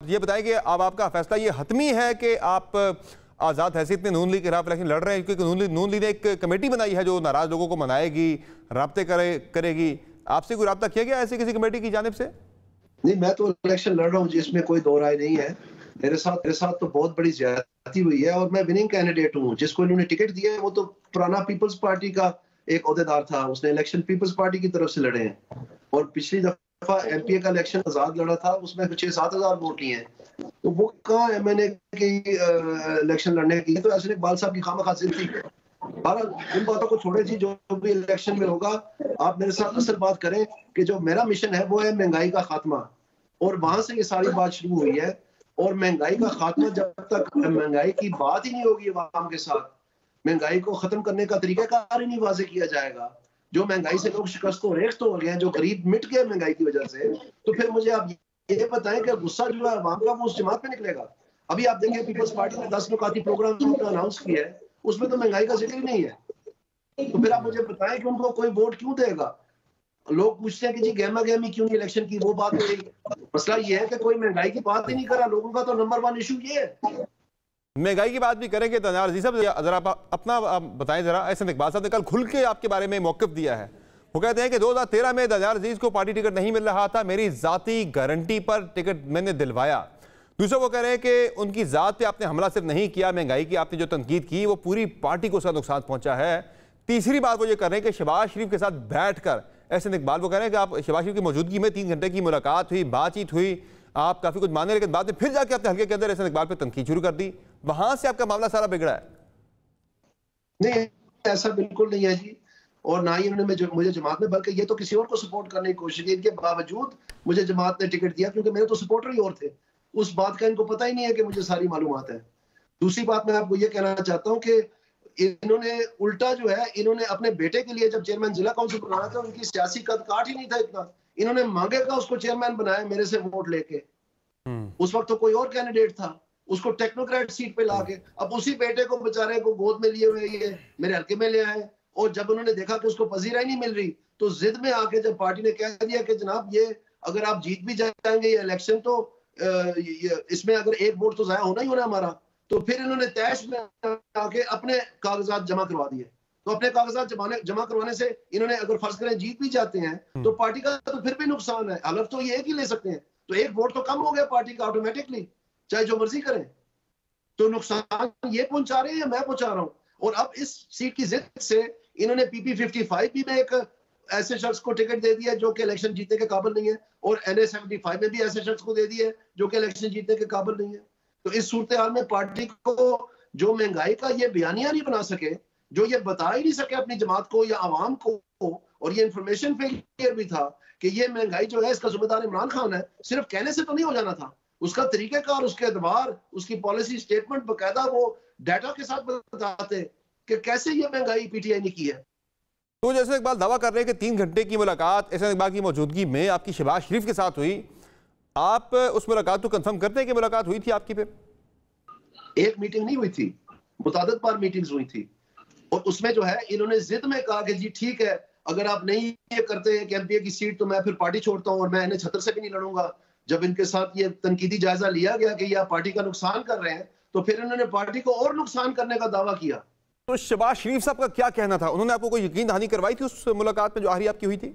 ये बताएं कि अब आपका फैसला ये हतमी है कि आप आज़ाद हैसियत में नून लीग के खिलाफ इलेक्शन लड़ रहे हैं, क्योंकि नून लीग ने एक कमेटी बनाई है जो नाराज लोगों को मनाएगी, राब्ते करेगी। आपसे कोई राब्ता किया गया ऐसी किसी कमेटी की जानिब से? नहीं, मैं तो इलेक्शन लड़ रहा हूँ जिसमें कोई दो राय नहीं है। मेरे साथ तो बहुत बड़ी ज्यादती हुई है और मैं विनिंग कैंडिडेट हूँ। जिसको इन्होंने टिकट दिया है वो तो पुराना पीपल्स पार्टी का एक ओहदेदार था, उसने इलेक्शन पीपल्स पार्टी की तरफ से लड़े हैं। और पिछली दफा एमपीए का इलेक्शन आजाद लड़ा था, उसमें 6-7 हजार वोट लिए हैं। तो वो कहाँ एमएनए की इलेक्शन लड़ने की, तो ऐसे इकबाल साहब की खामखा जिद थी। इन बातों को छोड़े जी, जो भी इलेक्शन में होगा आप मेरे साथ असल बात करें कि जो मेरा मिशन है वो है महंगाई का खात्मा, और वहां से ये सारी बात शुरू हुई है। और महंगाई का खात्मा, जब तक महंगाई की बात ही नहीं होगी आवाम के साथ, महंगाई को खत्म करने का तरीकाकार ही नहीं वाजे किया जाएगा। जो महंगाई से लोग शिकस्त हो रेख्त हो गए हैं, जो गरीब मिट गए महंगाई की वजह से, तो फिर मुझे आप ये बताएं कि गुस्सा जो है आवाम का वो उस जमात पे निकलेगा। अभी आप देखें पीपल्स पार्टी ने 10 नुकाती प्रोग्राम अनाउंस किया है, उसमें तो महंगाई का जिक्र ही नहीं है। तो फिर आप मुझे बताएं कि उनको कोई वोट क्यों देगा। लोग पूछते हैं कि जी गहमा गहमी क्यों नहीं इलेक्शन की, वो बात नहीं। मसला ये है कि कोई महंगाई की बात ही नहीं करा। लोगों का तो नंबर 1 इशू ये है। महंगाई की बात भी करेंगे तनार जी साहब, जरा आप अपना बताएं जरा। ऐसे इकबाल साहब ने कल खुल के आपके बारे में मौक़िफ़ दिया है। वो कहते हैं कि 2013 में दनियाल अजीज को पार्टी टिकट नहीं मिल रहा था, मेरी जाती गारंटी पर टिकट मैंने दिलवाया। दूसरा वो कह रहे हैं कि उनकी ज़ात पे आपने हमला सिर्फ नहीं किया, महंगाई की आपने जो तनकीद की वो पूरी पार्टी को उसका नुकसान पहुंचा है। तीसरी बात वो ये कर रहे हैं कि शहबाज शरीफ के साथ बैठ कर, ऐसे इकबाल वो कह रहे हैं कि आप शहबाज शरीफ की मौजूदगी में 3 घंटे की मुलाकात हुई, बातचीत हुई, आप काफ़ी कुछ माने, लेकिन बाद में फिर जाके अपने हल्के के अंदर ऐसे इकबाल पर तनकीद शुरू कर दी। वहां से आपका मामला सारा बिगड़ा है। नहीं, ऐसा बिल्कुल नहीं है जी। और ना ही उन्होंने मुझे जमात में, बल्कि ये तो किसी और को सपोर्ट करने की कोशिश की। इनके बावजूद मुझे जमात ने टिकट दिया, क्योंकि मेरे तो सपोर्टर ही और थे। उस बात का इनको पता ही नहीं है कि मुझे सारी मालूमात है। दूसरी बात मैं आपको ये कहना चाहता हूँ कि इन्होंने उल्टा जो है, इन्होंने अपने बेटे के लिए जब चेयरमैन जिला काउंसिल बनाया था, उनकी सियासी कद काठ ही नहीं था इतना। इन्होंने मांगेगा उसको चेयरमैन बनाया मेरे से वोट लेके। उस वक्त तो कोई और कैंडिडेट था, उसको टेक्नोक्रेट सीट पे लाके अब उसी बेटे को बेचारे को गोद में लिए हुए ये मेरे हल्के में ले आए। और जब उन्होंने देखा कि उसको पजीरा ही नहीं मिल रही, तो जिद में आके जब पार्टी ने कह दिया कि जनाब ये अगर आप जीत भी जाएंगे ये इलेक्शन, तो इसमें अगर एक वोट तो जाया होना ही होना हमारा, तो फिर इन्होंने तैश में आके अपने कागजात जमा करवा दिए। तो अपने कागजात जमा करवाने से इन्होंने, अगर फर्ज करें जीत भी जाते हैं, तो पार्टी का तो फिर भी नुकसान है। हलफ तो ये एक ही ले सकते हैं, तो एक वोट तो कम हो गया पार्टी का ऑटोमेटिकली, चाहे जो मर्जी करें। तो नुकसान ये पहुंचा रहे हैं या मैं पहुंचा रहा हूं। और अब इस सीट की जिद से इन्होंने पीपी 55 भी में एक ऐसे शख्स को टिकट दे दिया जो कि इलेक्शन जीतने के काबिल नहीं है, और NA 75 में भी ऐसे शख्स को दे दिया है जो कि इलेक्शन जीतने के काबिल नहीं है। तो इस सूरत हाल में पार्टी को जो महंगाई का ये बयानिया नहीं बना सके, जो ये बता ही नहीं सके अपनी जमात को या आवाम को, और ये इंफॉर्मेशन फेलियर भी था कि ये महंगाई जो है इसका जिम्मेदार इमरान खान है, सिर्फ कहने से तो नहीं हो जाना था। उसका तरीकेकार, उसके अदवार, उसकी पॉलिसी स्टेटमेंट बकायदा वो डाटा के साथ बताते कि कैसे ये महंगाई पीटीआई ने की है। तो जैसे इकबाल दावा कर रहे हैं कि 3 घंटे की मुलाकात ऐसे इकबाल की मौजूदगी में आपकी शहबाज शरीफ के साथ हुई, आप उस मुलाकात को कंफर्म करते हैं कि मुलाकात हुई थी आपकी? फिर एक मीटिंग नहीं हुई थी, मुतादिद बार मीटिंग्स हुई थी। और उसमें जो है इन्होंने जिद में कहा कि जी ठीक है, अगर आप नहीं ये करते कि एमपीए की सीट, तो मैं फिर पार्टी छोड़ता हूं और मैं NA 76 से भी नहीं लड़ूंगा। जब इनके साथ ये तनकीदी जायजा लिया गया कि ये आप पार्टी का नुकसान कर रहे हैं, तो फिर इन्होंने पार्टी को और नुकसान करने का दावा किया। तो शहबाज शरीफ साहब का क्या कहना था? उन्होंने आपको कोई यकीन दहानी करवाई थी उस मुलाकात में जो आखिरी आपकी हुई थी?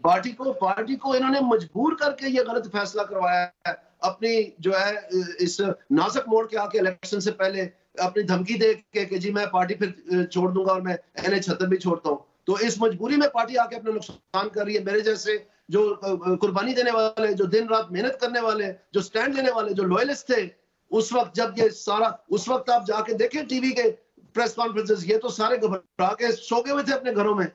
पार्टी को इन्होंने मजबूर करके ये गलत फैसला करवाया है। अपनी जो है इस नाजुक मोड़ के आके इलेक्शन से पहले अपनी धमकी दे के कि जी मैं पार्टी फिर छोड़ दूंगा और मैं NA 76 भी छोड़ता हूँ। तो इस मजबूरी में पार्टी आके अपना नुकसान कर रही है। मेरे जैसे जो कुर्बानी देने वाले, जो दिन रात मेहनत करने वाले, जो स्टैंड लेने वाले, जो लॉयलिस्ट थे उस वक्त, जब ये सारा, उस वक्त आप जाके देखें टीवी के प्रेस कॉन्फ्रेंसेस, ये तो सारे घबरा के सो गए हुए थे अपने घरों में।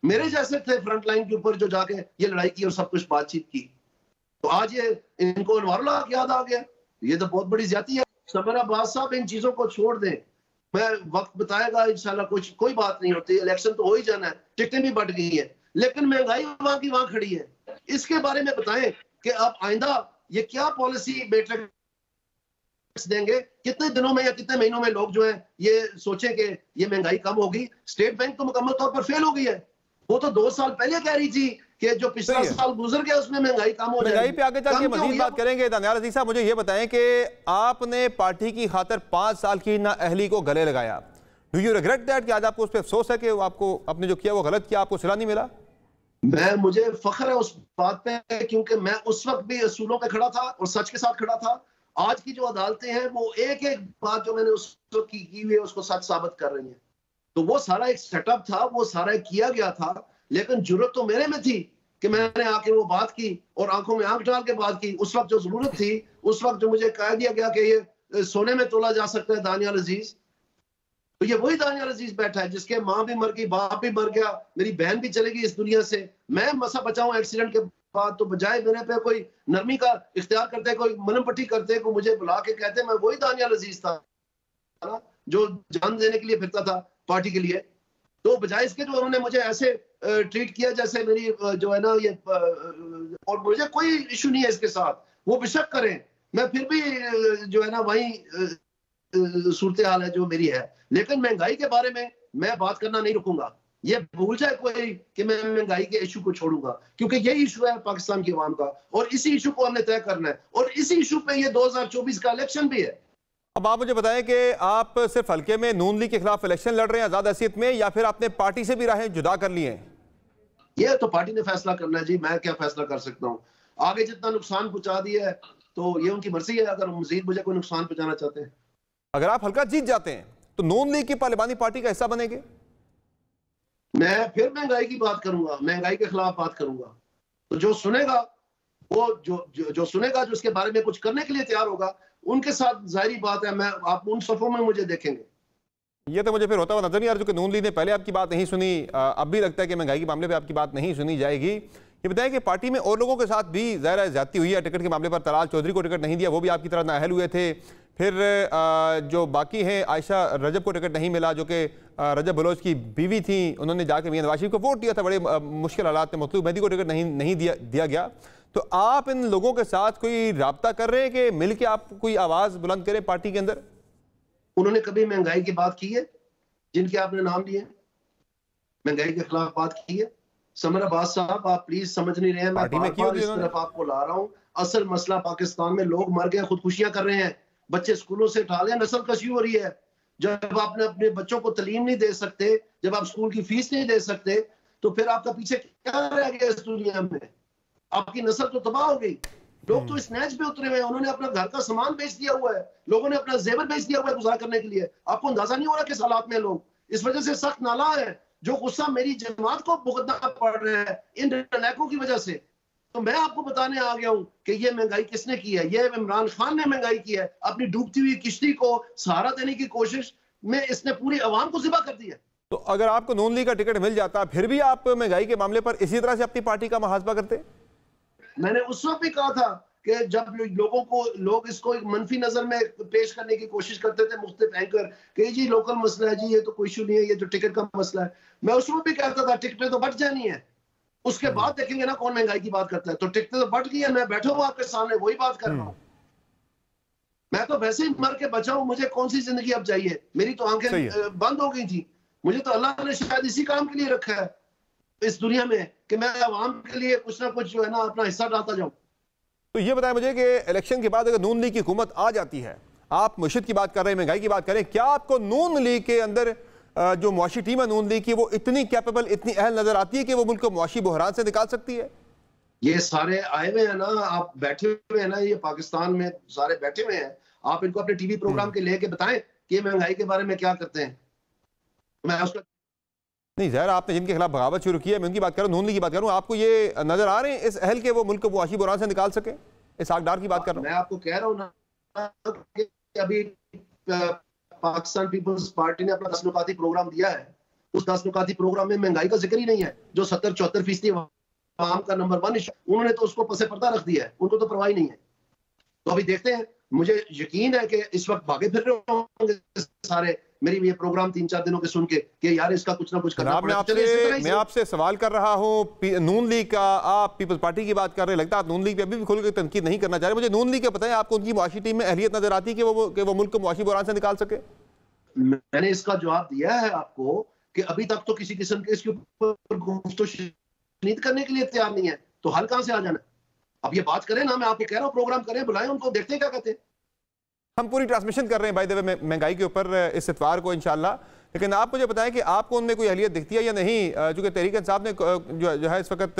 मेरे जैसे थे फ्रंट लाइन के ऊपर जो जाके ये लड़ाई की और सब कुछ बातचीत की। तो आज ये इनको अनवारुल्लाह की याद आ गया, ये तो बहुत बड़ी ज्यादती है। समर अब्बास साहब इन चीजों को छोड़ दें, मैं वक्त बताएगा इंशाल्लाह, कोई बात नहीं होती, इलेक्शन तो हो ही जाना है, टिकटें भी बढ़ गई है, लेकिन महंगाई वहां की वहां खड़ी है। इसके बारे में बताएं कि आप आइंदा ये क्या पॉलिसी मैट्रिक्स देंगे, कितने दिनों में या कितने महीनों में लोग जो है ये सोचें कि ये महंगाई कम होगी। स्टेट बैंक तो मुकम्मल तौर पर फेल हो गई है, वो तो 2 साल पहले कह रही थी कि जो पिछला साल गुजर गया उसमें महंगाई कम हो जाएगी। महंगाई पे आगे जाके मजीद बात करेंगे। दानियाल अजीज साहब, मुझे ये बताएं कि आपने पार्टी की खातिर 5 साल की नाअहली को गले लगाया। डू यू रिग्रेट दैट कि आज आपको उस पर अफसोस है कि आपको आपने जो किया वो गलत किया, आपको सिला नहीं मिला? मुझे फख्र है उस बात पे, क्योंकि मैं उस वक्त भी असूलों पे खड़ा था और सच के साथ खड़ा था। आज की जो अदालतें हैं वो एक एक बात जो मैंने उस वक्त की हुई है उसको सच साबित कर रही हैं। तो वो सारा एक सेटअप था, वो सारा किया गया था, लेकिन जरूरत तो मेरे में थी कि मैंने आके वो बात की और आंखों में आंख डाल के बात की। उस वक्त जो जरूरत थी, उस वक्त जो मुझे कह दिया गया कि ये सोने में तोला जा सकता है दानियाल अजीज, तो ये वही दानियाल अजीज बैठा है जिसके माँ भी मर गई, बाप भी मर गया, मेरी बहन भी चली गई इस दुनिया से। मैं मसा बचाऊं एक्सीडेंट के बाद, तो बजाय मेरे पे कोई नरमी का इख्तियार करते, कोई मनम पट्टी करते, को मुझे बुला के कहते मैं वही दानियाल अजीज था जो जान देने के लिए फिरता था पार्टी के लिए। तो बजाय इसके जो उन्होंने मुझे ऐसे ट्रीट किया जैसे मेरी जो है ना ये, और मुझे कोई इशू नहीं है इसके साथ, वो बेशक करें, मैं फिर भी जो है ना वही सूरत हाल है जो मेरी है। लेकिन महंगाई के बारे में मैं बात करना नहीं रुकूंगा। ये भूल जाए कोई कि मैं महंगाई के इशू को छोड़ूंगा, क्योंकि यही इशू है पाकिस्तान की आवाम का और इसी इशू को हमने तय करना है और इसी इशू पे ये 2024 का इलेक्शन भी है। अब आप मुझे बताएं कि आप सिर्फ हल्के में नून लीग के खिलाफ इलेक्शन लड़ रहे हैं आजाद हैसियत में, या फिर आपने पार्टी से भी राहें जुदा कर ली हैं? ये तो पार्टी ने फैसला करना है जी, मैं क्या फैसला कर सकता हूँ। आगे जितना नुकसान पहुंचा दिया है तो ये उनकी मर्जी है, अगर मजीद मुझे कोई नुकसान पहुंचाना चाहते हैं। अगर आप हल्का जीत जाते हैं तो नून लीग की पार्लिमानी पार्टी का हिस्सा बनेंगे? मैं फिर महंगाई की बात करूंगा, महंगाई के खिलाफ बात करूंगा। तो जो सुनेगा वो जो सुनेगा, जो इसके बारे में कुछ करने के लिए तैयार होगा, उनके साथ जाहिर बात है मैं आप उन सफों में मुझे देखेंगे। ये तो मुझे फिर होता हुआ नजर नहीं आ रहा, क्योंकि नून लीग ने पहले आपकी बात नहीं सुनी, अब भी लगता है कि महंगाई के मामले पे आपकी बात नहीं सुनी जाएगी। ये बताएं कि पार्टी में और लोगों के साथ भी ज़ाहिर ज्यादती हुई है टिकट के मामले पर। तलाल चौधरी को टिकट नहीं दिया, वो भी आपकी तरह नाअहल हुए थे। फिर जो बाकी हैं, आयशा रजब को टिकट नहीं मिला जो कि रजब बलोच की बीवी थी, उन्होंने जाके मियां नवाज शरीफ को वोट दिया था बड़े मुश्किल हालात में। मतलूब मेहदी को टिकट नहीं दिया गया। तो आप इन लोगों के साथ कोई राब्ता कर रहे हैं कि मिल के आप कोई आवाज़ बुलंद करें पार्टी के अंदर? उन्होंने कभी महंगाई की बात की है? जिनके आपने नाम लिए महंगाई के खिलाफ बात की है? समर अब्बास साहब, आप प्लीज समझ नहीं रहे हैं, मैं बार-बार इस तरफ आपको ला रहा हूं। असल मसला पाकिस्तान में लोग मर गए, खुदकुशियां कर रहे हैं, बच्चे स्कूलों से उठा ले, नस्ल कशी हो रही है। जब आपने अपने बच्चों को तालीम नहीं दे सकते, जब आप स्कूल की फीस नहीं दे सकते, तो फिर आपका पीछे क्या रह गया इस दुनिया में? आपकी नस्ल तो तबाह हो गई। लोग तो इस नैज पे उतरे हुए हैं, उन्होंने अपना घर का सामान बेच दिया हुआ है, लोगों ने अपना जेवर बेच दिया हुआ है गुजारा करने के लिए। आपको अंदाजा नहीं हो रहा किस हालात में लोग। इस वजह से सख्त नाला है, जो गुस्सा मेरी जमात को भुगतना पड़ रहा है इन नलायकों की वजह से। तो मैं आपको बताने आ गया हूं कि ये महंगाई किसने की है। ये इमरान खान ने महंगाई की है। अपनी डूबती हुई किश्ती को सहारा देने की कोशिश में इसने पूरी अवाम को ज़िबा कर दिया। तो अगर आपको नून लीग का टिकट मिल जाता, फिर भी आप महंगाई के मामले पर इसी तरह से अपनी पार्टी का मुहासबा करते? मैंने उस वक्त भी कहा था कि जब लोग इसको एक मनफी नजर में पेश करने की कोशिश करते थे, मुख्तलिफ एंकर कि जी लोकल मसला है जी, ये तो कोई इशू नहीं है, ये जो टिकट का मसला है। मैं उस वक्त भी कहता था टिकटें तो बढ़ जानी है, उसके बाद देखेंगे ना कौन महंगाई की बात करता है। तो टिकटें तो बढ़ गई है, मैं बैठा हूँ आपके सामने वही बात कर रहा हूँ। मैं तो वैसे ही मर के बचा हूँ, मुझे कौन सी जिंदगी अब चाहिए? मेरी तो आंखें बंद हो गई थी। मुझे तो अल्लाह ने शायद इसी काम के लिए रखा है इस दुनिया में कि मैं आवाम के लिए कुछ ना कुछ जो है ना अपना हिस्सा डालता जाऊं। तो ये बताएं मुझे कि इलेक्शन के बाद अगर नून लीग की हुकूमत आ जाती है, आप मुर्शिद की बात कर रहे हैं, महंगाई की बात करें, क्या आपको नून लीग के अंदर जो मुआशी टीम है नून लीग की, वो इतनी कैपेबल, इतनी अहल नजर आती है कि वो मुल्क को मुआशी बहरान से निकाल सकती है? ये सारे आए हुए हैं ना, आप बैठे हुए हैं ना, ये पाकिस्तान में सारे बैठे हुए हैं। आप इनको अपने टीवी प्रोग्राम के लेके बताएं कि महंगाई के बारे में क्या करते हैं। मैं उसका नहीं ज़ाहिर, आपने जिनके खिलाफ बगावत शुरू की है, मैं उनकी बात कर रहा हूँ, नून लीग की बात कर रहा हूँ। आपको ये नजर आ रहे हैं इस अहल के वो मुल्क को मुआशी बहरान से निकाल सके? इस आगदार की बात कर रहा हूँ। मैं आपको कह रहा हूँ ना कि अभी पाकिस्तान पीपल्स पार्टी ने अपना 10 नुकाती प्रोग्राम दिया है। उस 10 नुकाती प्रोग्राम में महंगाई का जिक्र ही नहीं है, जो 70-74% आवाम का नंबर 1 इशू, उन्होंने तो उसको पसे पर्दा रख दिया है, उनको तो परवाह ही नहीं है। तो अभी देखते हैं, मुझे यकीन है कि इस वक्त भागे फिर रहे होंगे सारे मेरी ये प्रोग्राम 3-4 दिनों के सुन के कि यार इसका कुछ ना कुछ करना पड़ेगा। मैं आपसे सवाल कर रहा हूँ नून लीग का, आप पीपल्स पार्टी की बात कर रहे हैं, लगता है आप नून लीग पे अभी भी खुल के तनकीद नहीं करना चाह रहे। मुझे नून लीग का पता है, आपको उनकी मुआशी टीम में अहलियत नजर आती है कि वो मुल्क को मुआशी बहरान से निकाल सके? मैंने इसका जवाब दिया है आपको कि अभी तक तो किसी किस्म के इसके ऊपर गुफ्तगू करने के लिए तैयार नहीं है, तो हल कहां से आ जाना? अब ये बात करें ना, मैं आपको कह रहा हूं प्रोग्राम करें, बुलाएं उनको, देखते हैं क्या कहते हैं। हम पूरी ट्रांसमिशन कर रहे हैं बाय द वे महंगाई के ऊपर इस इतवार को इंशाल्लाह, लेकिन आप मुझे बताएं कि आपको उनमें कोई अहलियत दिखती है या नहीं? चूंकि तहरीक इंसाफ ने जो है इस वक्त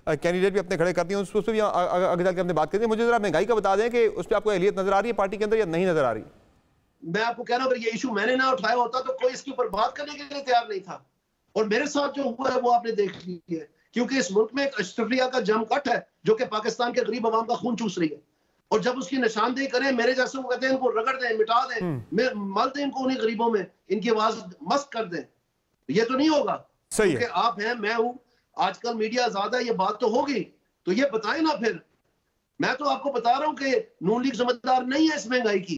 कैंडिडेट भी अपने खड़े कर दिए, उस पर भी आगे जाकर हमने बात करनी है। मुझे जरा महंगाई का बता दें कि उस पर आपको अहलियत नजर आ रही है पार्टी के अंदर या नहीं नजर आ रही? मैं आपको कह रहा हूं, अगर ये इशू मैंने ना उठाया होता तो कोई इसके ऊपर बात करने के लिए तैयार नहीं था। और मेरे साथ जो हुआ है वो आपने देख लिया है, क्योंकि इस मुल्क में एक अशरफिया का जमकट है जो कि पाकिस्तान के गरीब अवाम का खून चूस रही है। और जब उसकी निशानदेही करें, मेरे जैसे वो कहते हैं इनको रगड़ दें, मिटा दें, मल दें इनको उन्हीं गरीबों में, इनकी आवाज मस्त कर दें, ये तो नहीं होगा। सही क्योंकि आप हैं, मैं हूं, आजकल मीडिया ज्यादा है, ये बात तो होगी, तो ये बताएं ना। फिर मैं तो आपको बता रहा हूं कि नून लीग जिम्मेदार नहीं है इस महंगाई की।